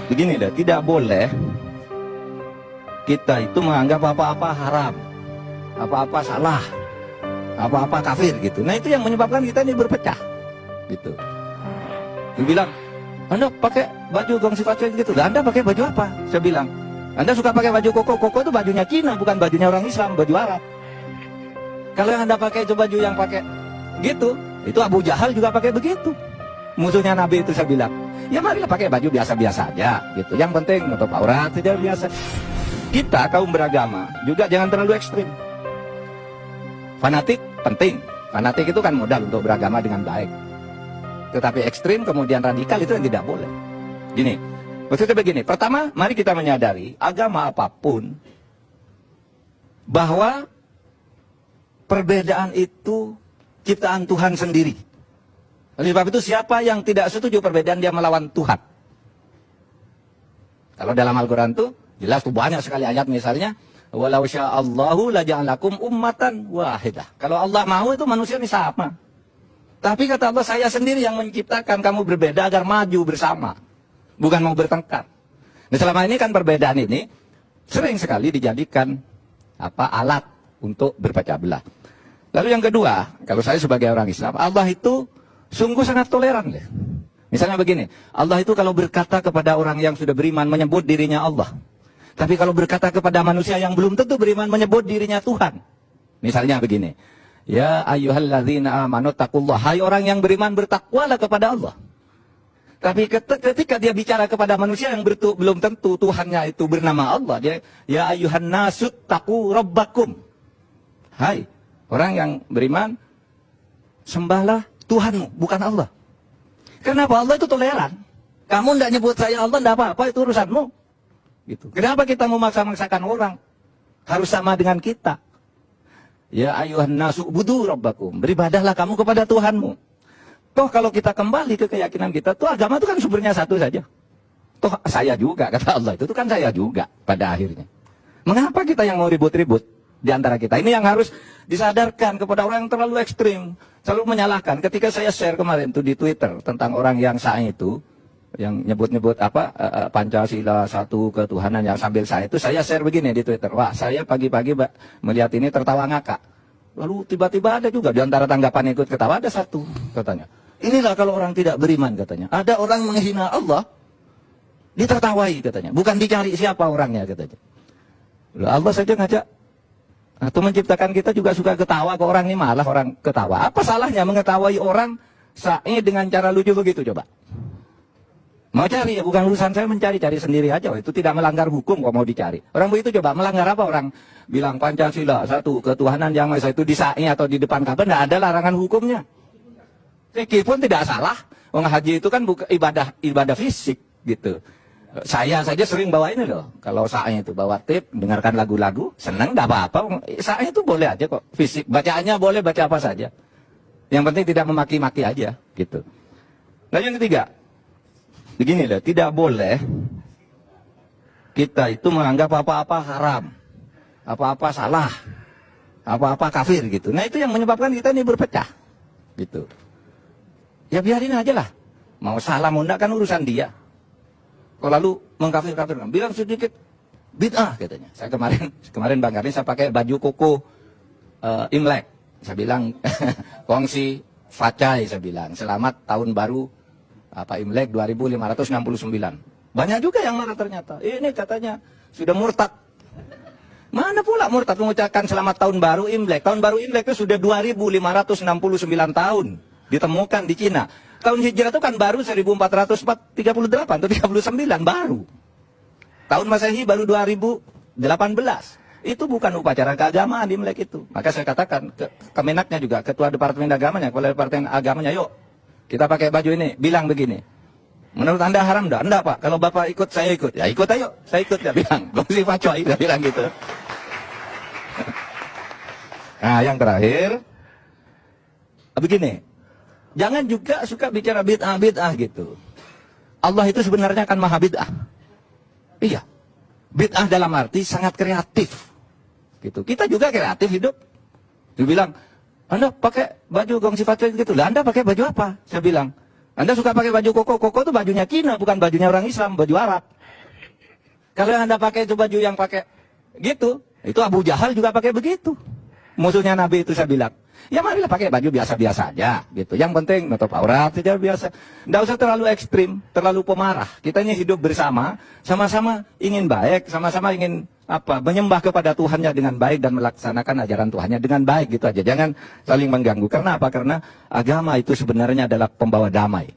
Begini deh, tidak boleh kita itu menganggap apa-apa haram, apa-apa salah, apa-apa kafir gitu. Nah itu yang menyebabkan kita ini berpecah gitu. Dia bilang, Anda pakai baju gongsi facai gitu, lah Anda pakai baju apa? Saya bilang, Anda suka pakai baju koko itu bajunya Cina, bukan bajunya orang Islam, baju Arab. Kalau yang Anda pakai itu baju yang pakai gitu, itu Abu Jahal juga pakai begitu. Musuhnya Nabi itu saya bilang, ya marilah pakai baju biasa-biasa aja gitu. Yang penting nutup aurat tidak biasa. Kita kaum beragama juga jangan terlalu ekstrim. Fanatik penting. Fanatik itu kan modal untuk beragama dengan baik. Tetapi ekstrim kemudian radikal itu yang tidak boleh. Gini, maksudnya begini. Pertama, mari kita menyadari agama apapun bahwa perbedaan itu ciptaan Tuhan sendiri. Oleh sebab itu siapa yang tidak setuju perbedaan dia melawan Tuhan. Kalau dalam Al-Quran itu jelas tuh banyak sekali ayat misalnya walau sya'allahu laja'alakum ummatan wahidah. Kalau Allah mau itu manusia ini sama. Tapi kata Allah saya sendiri yang menciptakan kamu berbeda agar maju bersama. Bukan mau bertengkar. Nah selama ini kan perbedaan ini sering sekali dijadikan alat untuk berpecah belah. Lalu yang kedua, kalau saya sebagai orang Islam, Allah itu sungguh sangat toleran deh. Misalnya begini, Allah itu kalau berkata kepada orang yang sudah beriman menyebut dirinya Allah. Tapi kalau berkata kepada manusia yang belum tentu beriman menyebut dirinya Tuhan. Misalnya begini, ya ayyuhalladzina amanu taqullah, hai orang yang beriman bertakwalah kepada Allah. Tapi ketika dia bicara kepada manusia yang belum tentu Tuhannya itu bernama Allah, dia ya ayyuhan nasut taqu rabbakum. Hai orang yang beriman, sembahlah Tuhanmu, bukan Allah. Kenapa? Allah itu toleran. Kamu tidak nyebut saya Allah, tidak apa-apa, itu urusanmu. Gitu. Kenapa kita memaksa-maksakan orang harus sama dengan kita? Ya ayuhan nasu budu rabbakum, beribadahlah kamu kepada Tuhanmu. Toh kalau kita kembali ke keyakinan kita, toh agama itu kan sumbernya satu saja. Toh saya juga, kata Allah, itu kan saya juga pada akhirnya. Mengapa kita yang mau ribut-ribut di antara kita? Ini yang harus disadarkan kepada orang yang terlalu ekstrim. Selalu menyalahkan. Ketika saya share kemarin tuh di Twitter tentang orang yang sa'i itu, yang nyebut-nyebut apa Pancasila satu ketuhanan yang sambil sa'i itu, saya share begini di Twitter. Wah, saya pagi-pagi melihat ini tertawa ngakak. Lalu tiba-tiba ada juga di antara tanggapan ikut ketawa ada satu katanya. Inilah kalau orang tidak beriman katanya. Ada orang menghina Allah, ditertawai katanya. Bukan dicari siapa orangnya katanya. Lalu Allah saja ngajak. Atau menciptakan kita juga suka ketawa ke orang ini, malah orang ketawa. Apa salahnya mengetahui orang sa'i dengan cara lucu begitu coba? Mau cari ya bukan urusan saya mencari sendiri aja. Itu tidak melanggar hukum kok mau dicari. Orang begitu coba melanggar apa? Orang bilang Pancasila satu ketuhanan yang Maha Esa itu di sa'i atau di depan Ka'bah tidak ada larangan hukumnya. Meskipun tidak salah. Orang haji itu kan bukan ibadah fisik gitu. Saya saja sering bawa ini loh. Kalau sa'i itu bawa tip, dengarkan lagu-lagu, senang, enggak apa-apa. Sa'i itu boleh aja kok. Fisik, bacaannya boleh baca apa saja. Yang penting tidak memaki-maki aja, gitu. Lalu yang ketiga, begini loh, tidak boleh kita itu menganggap apa-apa haram, apa-apa salah, apa-apa kafir gitu. Nah itu yang menyebabkan kita ini berpecah, gitu. Ya biarin aja lah. Mau salah mau enggak kan urusan dia. Lalu mengkafir-kafirkan, bilang sedikit bid'ah katanya. Saya kemarin Bang Karni saya pakai baju koko Imlek. Saya bilang kongsi facai, saya bilang selamat tahun baru Imlek 2569. Banyak juga yang marah ternyata. Ini katanya sudah murtad. Mana pula murtad mengucapkan selamat tahun baru Imlek? Tahun baru Imlek itu sudah 2569 tahun ditemukan di Cina. Tahun hijrah itu kan baru 1438 atau 39 baru. Tahun Masehi baru 2018. Itu bukan upacara keagamaan di Imlek itu. Maka saya katakan ke Kemenaknya juga, ketua departemen agamanya, kepala departemen agamanya, yuk kita pakai baju ini, bilang begini. Menurut Anda haram enggak? Enggak Pak, kalau Bapak ikut saya ikut. Ya ikut ayo, saya ikut ya bilang. Gongsi facai dia bilang gitu. Nah, yang terakhir begini. Jangan juga suka bicara bid'ah gitu. Allah itu sebenarnya kan maha bid'ah. Iya. Bid'ah dalam arti sangat kreatif. Gitu. Kita juga kreatif hidup. Dia bilang, Anda pakai baju gongsi facai gitu. Lah Anda pakai baju apa? Saya bilang, Anda suka pakai baju koko. Koko itu bajunya Cina, bukan bajunya orang Islam, baju Arab. Kalau yang Anda pakai itu baju yang pakai gitu, itu Abu Jahal juga pakai begitu. Musuhnya Nabi itu saya bilang, ya marilah pakai baju biasa-biasa aja gitu. Yang penting nutup aurat saja biasa. Nggak usah terlalu ekstrim, terlalu pemarah. Kita ini hidup bersama, sama-sama ingin baik, sama-sama ingin menyembah kepada Tuhannya dengan baik dan melaksanakan ajaran Tuhannya dengan baik gitu aja. Jangan saling mengganggu. Karena apa? Karena agama itu sebenarnya adalah pembawa damai.